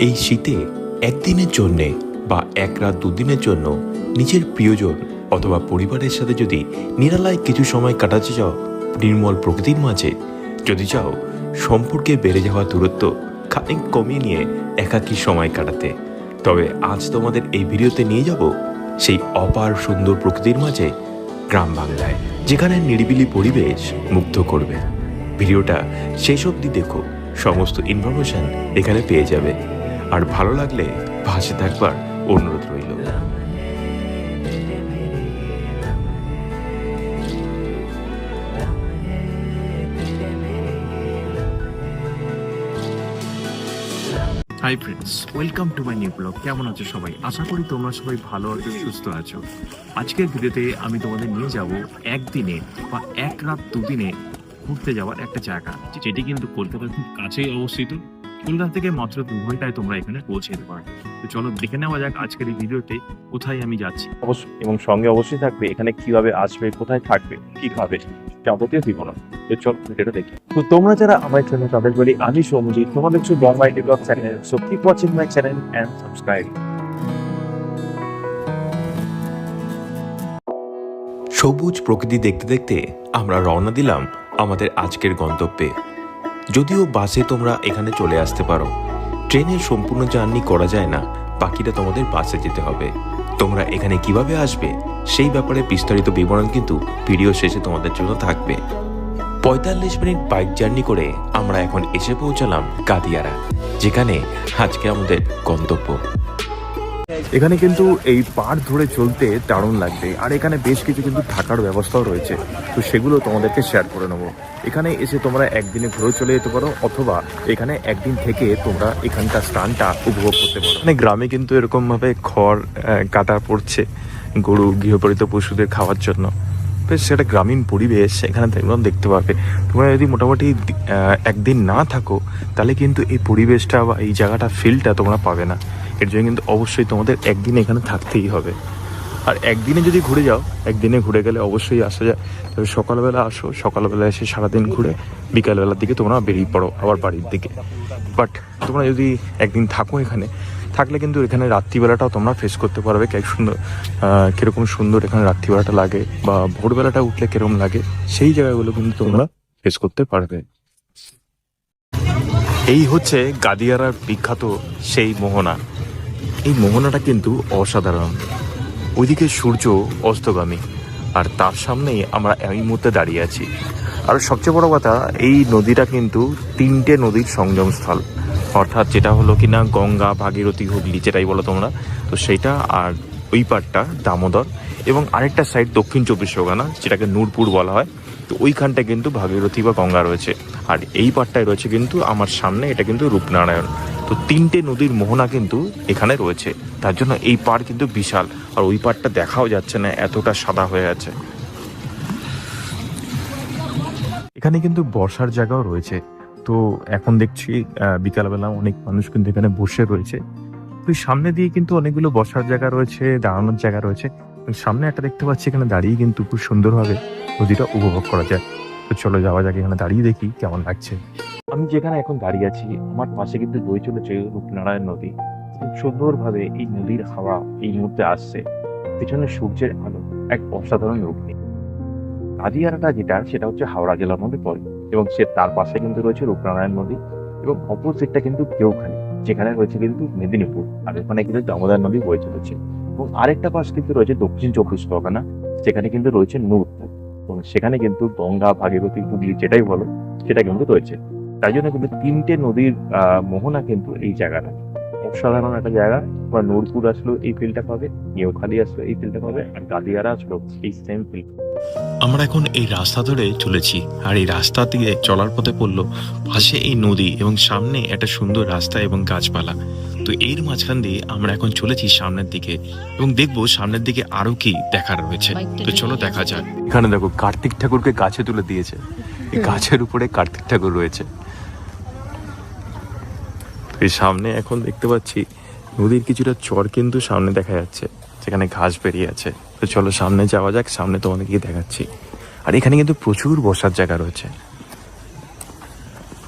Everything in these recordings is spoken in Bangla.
এই শীতে একদিনের জন্যে বা এক রাত দুদিনের জন্য নিজের প্রিয়জন অথবা পরিবারের সাথে যদি নিরালায় কিছু সময় কাটাতে চাও নির্মল প্রকৃতির মাঝে, যদি চাও সম্পর্কে বেড়ে যাওয়া দূরত্ব খানিক কমিয়ে নিয়ে একাকী সময় কাটাতে, তবে আজ তোমাদের এই ভিডিওতে নিয়ে যাব সেই অপার সুন্দর প্রকৃতির মাঝে গ্রাম বাংলায়, যেখানে নিরিবিলি পরিবেশ মুগ্ধ করবে। ভিডিওটা শেষ অবধি দেখো, সমস্ত ইনফরমেশন এখানে পেয়ে যাবে। আর ভালো লাগলে পাশে থাকবার অনুরোধ রইল। Hi friends, welcome to my new blog. কেমন আছো সবাই? আশা করি তোমরা সবাই ভালো আছো, সুস্থ আছো। আজকের ভিডিওতে আমি তোমাদের নিয়ে যাব একদিনে বা এক রাত দুদিনে ঘুরতে যাওয়ার একটা জায়গা, যেটি কিন্তু কলকাতার খুব কাছেই অবস্থিত। কলকাতা থেকে মাত্র 2 ঘন্টায় তোমরা এখানে পৌঁছে যেতে পারো। তো চলো দেখে নেওয়া যাক আজকের এই ভিডিওতে কোথায় আমি যাচ্ছি। অবশ্যই, এবং সঙ্গে অবশ্যই থাকবে এখানে কিভাবে আসবে, কোথায় থাকবে, কি খাবে, যাবতীয় বিবরণ। তো চল ভিডিওটা দেখি। তো তোমরা যারা আমার চ্যানেল তাদের বলি আমি সৌমজিৎ, তোমরা দেখছো Bombay blog channel. So keep watching my channel and subscribe. সবুজ প্রকৃতি দেখতে দেখতে আমরা রওনা দিলাম আমাদের আজকের গন্তব্যে। যদিও বাসে তোমরা এখানে চলে আসতে পারো, ট্রেনের সম্পূর্ণ জার্নি করা যায় না, বাকিটা তোমাদের বাসে যেতে হবে। তোমরা এখানে কিভাবে আসবে সেই ব্যাপারে বিস্তারিত বিবরণ কিন্তু ভিডিও শেষে তোমাদের জন্য থাকবে। 45 মিনিট বাইক জার্নি করে আমরা এখন এসে পৌঁছালাম গাদিয়ারা, যেখানে আজকে আমাদের গন্তব্য। এখানে কিন্তু এই পাড় ধরে চলতে দারুণ লাগবে, আর এখানে বেশ কিছু কিন্তু থাকার ব্যবস্থাও রয়েছে। তো সেগুলো তোমাদেরকে শেয়ার করে নেবো। এখানে এসে তোমরা একদিনে ঘুরে চলে যেতে পারো, অথবা এখানে একদিন থেকে তোমরা এখানকার স্থানটা উপভোগ করতে পারো। মানে গ্রামে কিন্তু এরকম ভাবে খড় কাটা পড়ছে গরু গৃহপালিত পশুদের খাওয়ার জন্য। বেশ সেটা গ্রামীণ পরিবেশ এখানে দেখতে পাবে। তোমরা যদি মোটামুটি একদিন না থাকো, তাহলে কিন্তু এই পরিবেশটা বা এই জায়গাটা ফিলটা তোমরা পাবে না। এর জন্য কিন্তু অবশ্যই তোমাদের একদিন এখানে থাকতেই হবে। আর একদিনে যদি ঘুরে যাও, একদিনে ঘুরে গেলে অবশ্যই আসা যায়। তবে সকালবেলা আসো, সকালবেলা এসে সারাদিন ঘুরে বিকালবেলার দিকে তোমরা বেরিয়ে পড়ো আবার বাড়ির দিকে। বাট তোমরা যদি একদিন থাকো এখানে, থাকলে কিন্তু এখানে রাত্রিবেলাটাও তোমরা ফেস করতে পারবে। কীরকম সুন্দর এখানে রাত্রিবেলাটা লাগে, বা ভোরবেলাটা উঠলে কীরকম লাগে, সেই জায়গাগুলো কিন্তু তোমরা ফেস করতে পারবে। এই হচ্ছে গাদিয়ারার বিখ্যাত সেই মোহনা। এই মোহনাটা কিন্তু অসাধারণ। ওইদিকে সূর্য অস্তগামী, আর তার সামনেই আমরা এই মুহূর্তে দাঁড়িয়ে আছি। আর সবচেয়ে বড় কথা, এই নদীটা কিন্তু 3টে নদীর সংযমস্থল, অর্থাৎ যেটা হলো কিনা গঙ্গা, ভাগীরথী, হুগলি, যেটাই বলো তোমরা, তো সেইটা। আর ওই পাড়টা দামোদর, এবং আরেকটা সাইড দক্ষিণ 24 পরগনা, যেটাকে নূরপুর বলা হয়। তো ওইখানটা কিন্তু ভাগীরথী বা গঙ্গা রয়েছে। আর এই পাড়টায় রয়েছে কিন্তু আমার সামনে, এটা কিন্তু রূপনারায়ণ। তো 3টে নদীর মোহনা কিন্তু এখানে রয়েছে, তার জন্য এই পাড় কিন্তু বিশাল। আর ওই পাড়টা দেখাও যাচ্ছে না, এতটা সাদা হয়ে আছে। এখানে কিন্তু বসার জায়গাও রয়েছে। তো এখন দেখছি বিকালবেলা অনেক মানুষ কিন্তু এখানে বসে রয়েছে। তো সামনে দিয়ে কিন্তু অনেকগুলো বসার জায়গা রয়েছে, দাঁড়ানোর জায়গা রয়েছে। সামনে একটা দেখতে পাচ্ছি, এখানে দাঁড়িয়ে কিন্তু খুব সুন্দরভাবে নদীটা উপভোগ করা যায়। তো চলো যাওয়া যাক, এখানে দাঁড়িয়ে দেখি কেমন লাগছে। আমি যেখানে এখন দাঁড়িয়ে আছি, আমার পাশে কিন্তু বয়ে চলেছে রূপনারায়ণ নদী। খুব সুন্দরভাবে এই নদীর হাওয়া এই মুহূর্তে আসছে, পিছনে সূর্যের আলো এক অসাধারণ রূপ নিয়ে। গাদিয়ারাটা যেটা, সেটা হচ্ছে হাওড়া জেলার মধ্যে পড়ে, এবং তার পাশে কিন্তু রয়েছে রূপনারায়ণ নদী, এবং অপোজিটটা কিন্তু কেউখালী, যেখানে রয়েছে কিন্তু মেদিনীপুর, আর ওখানে কিন্তু দামোদর নদী বয়ে চলেছে। এবং আরেকটা পাশ কিন্তু রয়েছে দক্ষিণ 24 পরগনা, যেখানে কিন্তু রয়েছে নূরপুর, এবং সেখানে কিন্তু গঙ্গা, ভাগীরথী, হুগলি, যেটাই বলো সেটা কিন্তু রয়েছে। তাই জন্য কিন্তু 3টে নদীর মোহনা কিন্তু এই জায়গাটা অসাধারণ একটা জায়গা। বা নূরপুর আসলো এই ফিল্ডটা পাবে, কেউখালী আসলো এই ফিল্ডটা পাবে, আর গাদিয়ারা আসলো এই সেম ফিল্ড। আমরা এখন এই রাস্তা ধরে চলেছি, আর এই রাস্তা দিয়ে চলার পথে পড়লো পাশে এই নদী, এবং সামনে একটা সুন্দর রাস্তা এবং গাছপালা। তো এর মাঝখান দিয়ে আমরা এখন চলেছি সামনের দিকে, এবং দেখবো সামনের দিকে আরো কি দেখার রয়েছে। তো চলো দেখা যাক। এখানে দেখো কার্তিক ঠাকুরকে গাছে তুলে দিয়েছে, এই গাছের উপরে কার্তিক ঠাকুর রয়েছে। এই সামনে এখন দেখতে পাচ্ছি নদীর কিছুটা চর কিন্তু সামনে দেখা যাচ্ছে, যেখানে ঘাস বেরিয়ে আছে। তো চলো সামনে যাওয়া যাক, সামনে তোমাদেরকে দেখাচ্ছি। আর এখানে কিন্তু প্রচুর বসার জায়গা রয়েছে।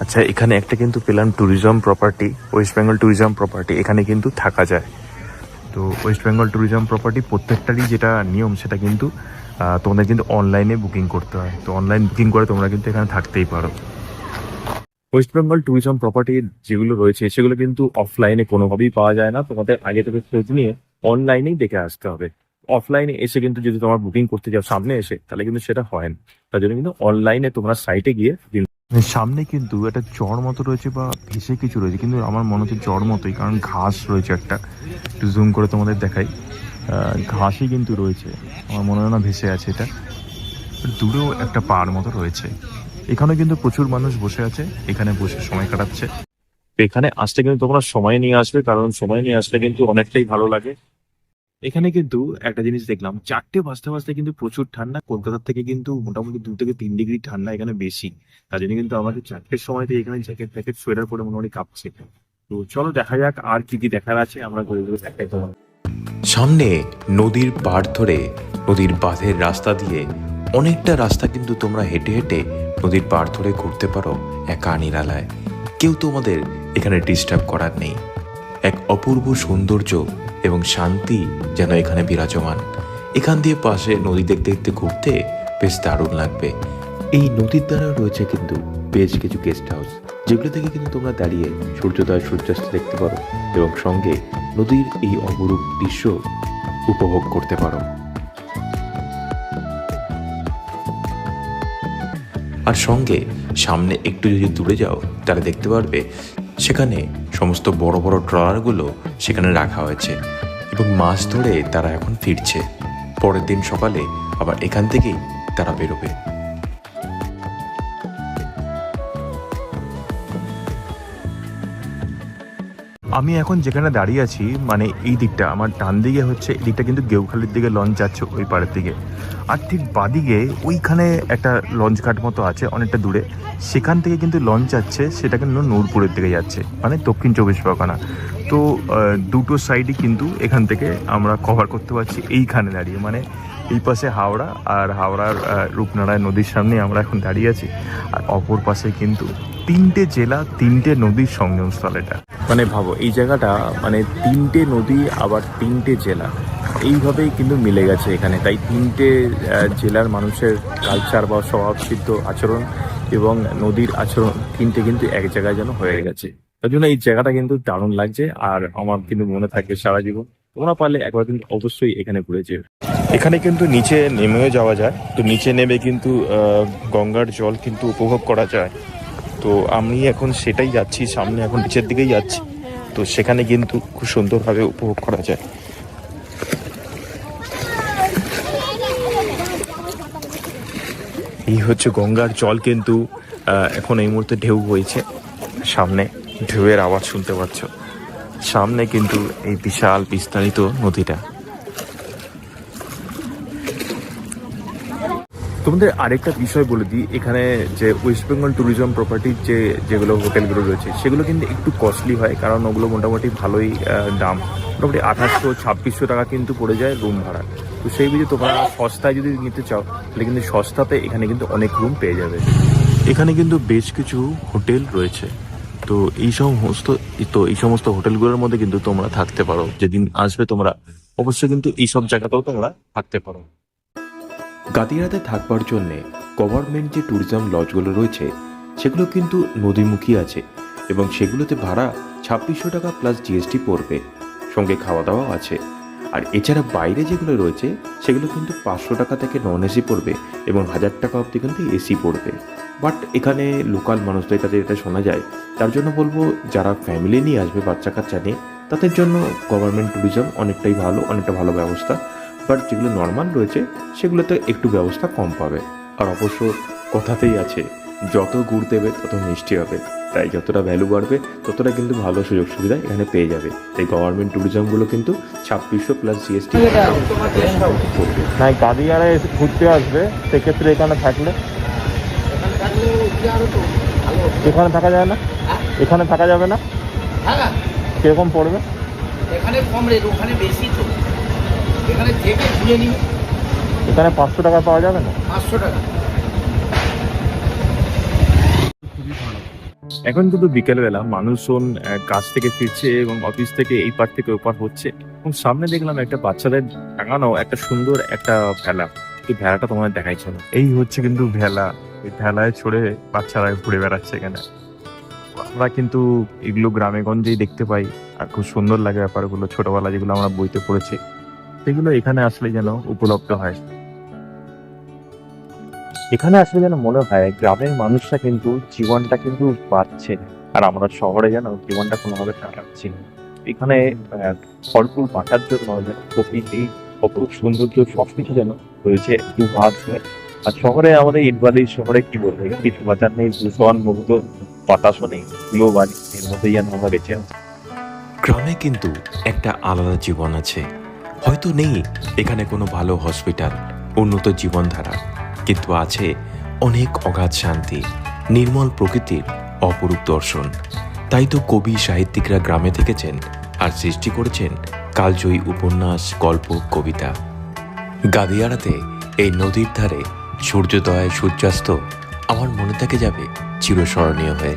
আচ্ছা, এখানে একটা কিন্তু পেলাম tourism property, West Bengal tourism property. এখানে কিন্তু থাকা যায়। তো ওয়েস্ট বেঙ্গল ট্যুরিজম প্রপার্টি প্রত্যেকটারই যেটা নিয়ম সেটা কিন্তু তোমাদের কিন্তু অনলাইনে বুকিং করতে হয়। তো অনলাইন বুকিং করে তোমরা কিন্তু এখানে থাকতেই পারো। ওয়েস্ট বেঙ্গল ট্যুরিজম প্রপার্টির যেগুলো রয়েছে সেগুলো কিন্তু অফলাইনে কোনোভাবেই পাওয়া যায় না। তোমাদের আগে থেকে খোঁজ নিয়ে অনলাইনেই দেখে আসতে হবে। অফলাইনে এসে কিন্তু যদি তোমার বুকিং করতে যাও সামনে এসে, তাহলে কিন্তু সেটা হয় না। তার জন্য কিন্তু অনলাইনে তোমরা সাইটে গিয়ে সামনে কিন্তু একটা চর মতো রয়েছে বা ভেসে কিছু রয়েছে, কিন্তু আমার মনে হচ্ছে চর মতোই, কারণ ঘাস রয়েছে একটা, একটু জুম করে তোমাদের দেখাই। ঘাসই কিন্তু রয়েছে, আমার মনে হয় না ভেসে আছে এটা। দূরেও একটা পাহাড় মতো রয়েছে। এখানে কিন্তু প্রচুর মানুষ বসে আছে, এখানে বসে সময় কাটাচ্ছে। এখানে আসতে কিন্তু তোমরা সময় নিয়ে আসবে, কারণ সময় নিয়ে আসলে কিন্তু অনেকটাই ভালো লাগে। এখানে কিন্তু একটা জিনিস দেখলাম, 4টে বাজতে বাজতে কিন্তু প্রচুর ঠান্ডা। কলকাতার থেকে কিন্তু মোটামুটি 2 থেকে 3 ডিগ্রি ঠান্ডা এখানে বেশি। তার জন্য কিন্তু আমাদের 4টের সময় থেকে এখানে জ্যাকেট প্যাকেট সোয়েটার পরে মোটামুটি কাঁপছে। তো চলো দেখা যাক আর কি কি দেখার আছে, আমরা ঘুরে ঘুরে দেখাই তোমার। সামনে নদীর পাড় ধরে নদীর বাঁধের রাস্তা দিয়ে অনেকটা রাস্তা কিন্তু তোমরা হেঁটে হেঁটে নদীর পাড় ধরে ঘুরতে পারো একা নিরালায়। কেউ তোমাদের এখানে ডিস্টার্ব করার নেই। এক অপূর্ব সৌন্দর্য এবং শান্তি যেন এখানে বিরাজমান। এখান দিয়ে পাশে নদী দেখতে দেখতে ঘুরতে বেশ দারুণ লাগবে। এই নদীর দ্বারা রয়েছে কিন্তু বেশ কিছু গেস্ট হাউস, যেগুলো থেকে কিন্তু তোমরা দাঁড়িয়ে সূর্যোদয় সূর্যাস্ত দেখতে পারো এবং সঙ্গে নদীর এই অপরূপ দৃশ্য উপভোগ করতে পারো। আর সঙ্গে সামনে একটু যদি দূরে যাও তাহলে দেখতে পারবে সেখানে সমস্ত বড় বড় ট্রলারগুলো সেখানে রাখা হয়েছে এবং মাছ ধরে তারা এখন ফিরছে। পরের দিন সকালে আবার এখান থেকেই তারা বেরোবে। আমি এখন যেখানে দাঁড়িয়ে আছি, মানে এই দিকটা আমার ডান দিকে হচ্ছে, এই দিকটা কিন্তু গেউখালির দিকে লঞ্চ যাচ্ছে ওই পাড়ের দিকে। আর ঠিক বাদিকে ওইখানে একটা লঞ্চ ঘাট মতো আছে অনেকটা দূরে, সেখান থেকে কিন্তু লঞ্চ যাচ্ছে, সেটা কিন্তু নূরপুরের দিকে যাচ্ছে, মানে দক্ষিণ 24 পরগনা। তো দুটো সাইডই কিন্তু এখান থেকে আমরা কভার করতে পারছি এইখানে দাঁড়িয়ে। মানে এই পাশে হাওড়া, আর হাওড়ার রূপনারায়ণ নদীর সামনে আমরা এখন দাঁড়িয়ে আছি। আর অপর পাশে কিন্তু 3টে জেলা, 3টে নদীর সঙ্গমস্থল এটা। মানে ভাবো এই জায়গাটা, মানে 3টে নদী আবার 3টে জেলা, এইভাবেই কিন্তু মিলে গেছে এখানে। তাই 3টে জেলার মানুষের কালচার বা স্বভাবসিদ্ধ আচরণ এবং নদীর আচরণ 3টে কিন্তু এক জায়গায় যেন হয়ে গেছে। তার জন্য এই জায়গাটা কিন্তু দারুণ লাগছে, আর আমার কিন্তু মনে থাকবে সারা জীবন। তোমরা পারলে একবার কিন্তু অবশ্যই এখানে ঘুরে যেও। এখানে কিন্তু নিচে নেমেও যাওয়া যায়। তো নিচে নেমে কিন্তু গঙ্গার জল কিন্তু উপভোগ করা যায়। তো আমি এখন সেটাই যাচ্ছি, সামনে এখন নিচের দিকেই যাচ্ছি। তো সেখানে কিন্তু খুব সুন্দরভাবে উপভোগ করা যায়। এই হচ্ছে গঙ্গার জল, কিন্তু এখন এই মুহূর্তে ঢেউ বইছে। সামনে ঢেউয়ের আওয়াজ শুনতে পাচ্ছ। সামনে কিন্তু এই বিশাল বিস্তারিত নদীটা। তোমাদের আরেকটা বিষয় বলে দিই, এখানে যে ওয়েস্ট বেঙ্গল ট্যুরিজম প্রপার্টির যেগুলো হোটেলগুলো রয়েছে সেগুলো কিন্তু একটু কস্টলি হয়, কারণ ওগুলো মোটামুটি ভালোই দাম। মোটামুটি 2800-2600 টাকা কিন্তু পড়ে যায় রুম ভাড়া। তো সেই বুঝে তোমরা সস্তায় যদি নিতে চাও তাহলে কিন্তু সস্তাতে এখানে কিন্তু অনেক রুম পেয়ে যাবে। এখানে কিন্তু বেশ কিছু হোটেল রয়েছে। তো এই সমস্ত হোটেলগুলোর মধ্যে কিন্তু তোমরা থাকতে পারো। যেদিন আসবে তোমরা অবশ্যই কিন্তু এইসব জায়গাতেও তোমরা থাকতে পারো। গাদিয়াতে থাকবার জন্যে গভর্নমেন্ট যে ট্যুরিজম লজগুলো রয়েছে সেগুলো কিন্তু নদীমুখী আছে এবং সেগুলোতে ভাড়া 2600 টাকা প্লাস জিএসটি পড়বে, সঙ্গে খাওয়া দাওয়াও আছে। আর এছাড়া বাইরে যেগুলো রয়েছে সেগুলো কিন্তু 500 টাকা থেকে নন এসি পড়বে এবং 1000 টাকা অবধি কিন্তু এসি পড়বে। বাট এখানে লোকাল মানুষদের কাছে এটা শোনা যায়, তার জন্য বলবো যারা ফ্যামিলি নিয়ে আসবে বাচ্চা কাচ্চা নিয়ে, তাদের জন্য গভর্নমেন্ট ট্যুরিজম অনেকটাই ভালো, অনেকটা ভালো ব্যবস্থা। বাট যেগুলো নর্মাল রয়েছে সেগুলোতে একটু ব্যবস্থা কম পাবে। আর অবশ্য কথাতেই আছে, যত গুড় দেবে তত মিষ্টি হবে। তাই যতটা ভ্যালু বাড়বে ততটা কিন্তু ভালো সুযোগ সুবিধা এখানে পেয়ে যাবে। তাই গভর্নমেন্ট ট্যুরিজমগুলো কিন্তু 2600 প্লাস জিএসটি করবে। না, গাদিয়ারে ঘুরতে আসবে সেক্ষেত্রে এখানে থাকলে, এখানে থাকা যায় না, এখানে থাকা যাবে না, কিরকম পড়বে? এখানে কম রেট, ওখানে বেশি। তো এখানে থেকে ঘুরে নিবে। এখানে 500 টাকা পাওয়া যাবে না? 500 টাকা। এখন কিন্তু বিকেলবেলা মানুষজন কাজ থেকে ফিরছে এবং অফিস থেকে এই পার থেকে ওপার হচ্ছে, এবং সামনে দেখলাম একটা বাচ্চাদের টাঙানো একটা সুন্দর একটা ভেলা। এই ভেলাটা তোমাদের দেখাই চলো। এই হচ্ছে কিন্তু ভেলা, এই ভেলায় চড়ে বাচ্চারা ঘুরে বেড়াচ্ছে এখানে। আমরা কিন্তু এগুলো গ্রামে গঞ্জেই দেখতে পাই, আর খুব সুন্দর লাগে ব্যাপারগুলো, ছোটবেলা যেগুলো আমরা বইতে পড়েছি সেগুলো এখানে আসলে যেন উপলব্ধ হয়। এখানে আসলে যেন মনে হয় গ্রামের মানুষরা কিন্তু জীবনটা কিন্তু পাচ্ছে, আর আমরা শহরে যেন জীবনটা কোনোভাবে কাটাচ্ছি না। এখানে ফলফুল বাঁচার জন্য যেন প্রকৃতি অপরূপ সৌন্দর্য সবকিছু যেন রয়েছে একটু ভাগ হয়ে। আর শহরে আমাদের ইটবালি শহরে কি বলবো, কিছু বাজার নেই, দূষণ মুক্ত বাতাসও নেই, ধুলো বাড়ি, এর মধ্যেই যেন আমরা বেঁচে আছি। গ্রামে কিন্তু একটা আলাদা জীবন আছে। হয়তো নেই এখানে কোনো ভালো হসপিটাল, উন্নত জীবনধারা, কিন্তু আছে অনেক অগাধ শান্তি, নির্মল প্রকৃতির অপরূপ দর্শন। তাই তো কবি সাহিত্যিকরা গ্রামে থেকেছেন আর সৃষ্টি করেছেন কালজয়ী উপন্যাস, গল্প, কবিতা। গাদিয়াড়াতে এই নদীর ধারে সূর্যোদয় সূর্যাস্ত আমার মনে থেকে যাবে চিরস্মরণীয় হয়ে।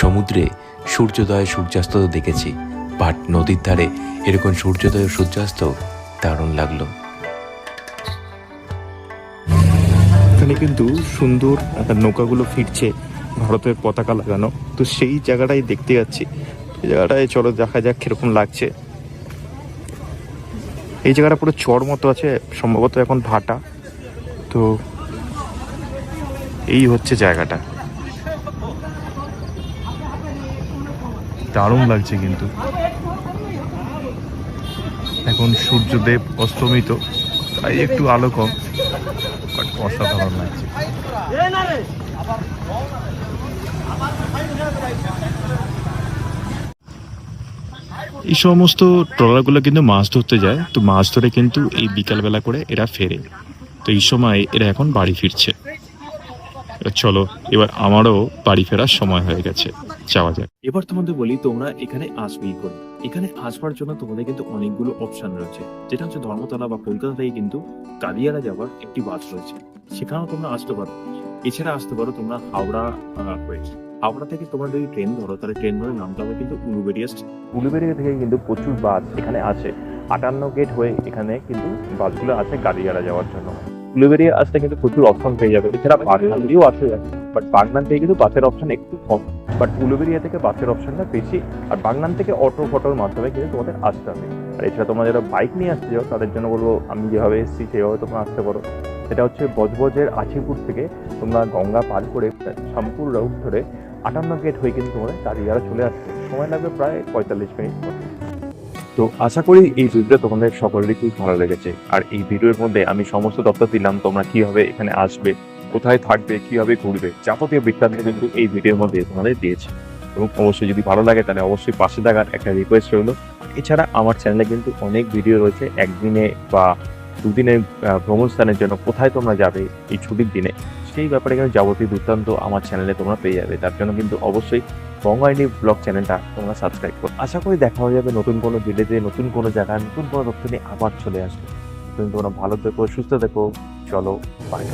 সমুদ্রে সূর্যোদয় সূর্যাস্ত তো দেখেছি, বাট নদীর ধারে এরকম সূর্যোদয় ও সূর্যাস্ত দারুণ লাগলো। এখানে কিন্তু সুন্দর নৌকাগুলো ফিরছে, ভারতের পতাকা লাগানো। তো সেই জায়গাটাই দেখতে যাচ্ছি, এই জায়গাটায় চলো দেখা যাক কিরকম লাগছে। এই জায়গাটা পুরো চর মতো আছে, সম্ভবত এখন ভাটা। তো এই হচ্ছে জায়গাটা, দারুণ লাগছে কিন্তু। এখন সূর্যদেব অস্তমিত, তাই একটু আলো কম, বাট অসাধারণ লাগছে। এই সমস্ত ট্রলারগুলো কিন্তু মাছ ধরতে যায়, তো মাছ ধরে কিন্তু এই বিকালবেলা করে এরা ফেরে। তো এই সময় এরা এখন বাড়ি ফিরছে। চলো এবার আমারও বাড়ি ফেরার সময় হয়ে গেছে, যাওয়া যাক। এবার তোমাদের বলি তোমরা এখানে আসবেই করে। এখানে আসবার জন্য তোমাদের কিন্তু অনেকগুলো অপশন রয়েছে, যেটা হচ্ছে ধর্মতলা বা কলকাতা থেকে কিন্তু কালিয়ারা যাওয়ার একটি বাস রয়েছে, সেখানেও তোমরা আসতে পারো। এছাড়া আসতে পারো তোমরা হাওড়া হয়ে। হাওড়া থেকে তোমরা যদি ট্রেন ধরো, তাহলে ট্রেন ধরে নামতে হবে কিন্তু উলুবেড়িয়া। উলুবেড়িয়া থেকে কিন্তু প্রচুর বাস এখানে আছে, 58 গেট হয়ে এখানে কিন্তু বাসগুলো আছে কালিয়ারা যাওয়ার জন্য। উলুবেড়িয়া আসতে কিন্তু প্রচুর অপশন পেয়ে যাবে। এছাড়া বাগনান দিয়েও আসে যাবে, বাট বাগনান থেকে কিন্তু বাসের অপশন একটু কম, বাট উলুবেড়িয়া থেকে বাসের অপশনটা বেশি। আর বাগনান থেকে অটো ফটোর মাধ্যমে কিন্তু তোমাদের আসতে হবে। আর এছাড়া তোমরা যারা বাইক নিয়ে আসতে যাও, তাদের জন্য বলবো আমি যেভাবে এসেছি সেভাবে তোমরা আসতে পারো। সেটা হচ্ছে বজবজের আছিপুর থেকে তোমরা গঙ্গা পার করে শামপুর রাউট ধরে 58 গেট হয়ে কিন্তু তোমাদের কালিয়ারা চলে আসবে। সময় লাগবে প্রায় 45 মিনিট মতো। তো আশা করি এই ভিডিওটা তোমাদের সকলেরই খুব ভালো লেগেছে। আর এই ভিডিওর মধ্যে আমি সমস্ত তথ্য দিলাম, তোমরা কিভাবে এখানে আসবে, কোথায় থাকবে, কিভাবে ঘুরবে, যাবতীয় বৃত্তান্ত কিন্তু এই ভিডিওর মধ্যে তোমাদের দিয়েছে। এবং অবশ্যই যদি ভালো লাগে তাহলে অবশ্যই পাশে থাকার একটা রিকোয়েস্ট রইল। এছাড়া আমার চ্যানেলে কিন্তু অনেক ভিডিও রয়েছে, একদিনে বা দুদিনের ভ্রমণ স্থানের জন্য কোথায় তোমরা যাবে এই ছুটির দিনে, সেই ব্যাপারে কিন্তু যাবতীয় বৃত্তান্ত আমার চ্যানেলে তোমরা পেয়ে যাবে। তার জন্য কিন্তু অবশ্যই বঙ্গাইনি ব্লগ চ্যানেলটা তোমরা সাবস্ক্রাইব করো। আশা করি দেখা হয়ে যাবে নতুন কোনো ভিডিওতে, নতুন কোনো জায়গায় নতুন কোনো তথ্য নিয়ে আবার চলে আসবে। তোমরা ভালো থেকো, সুস্থ থেকো, চলো বাই।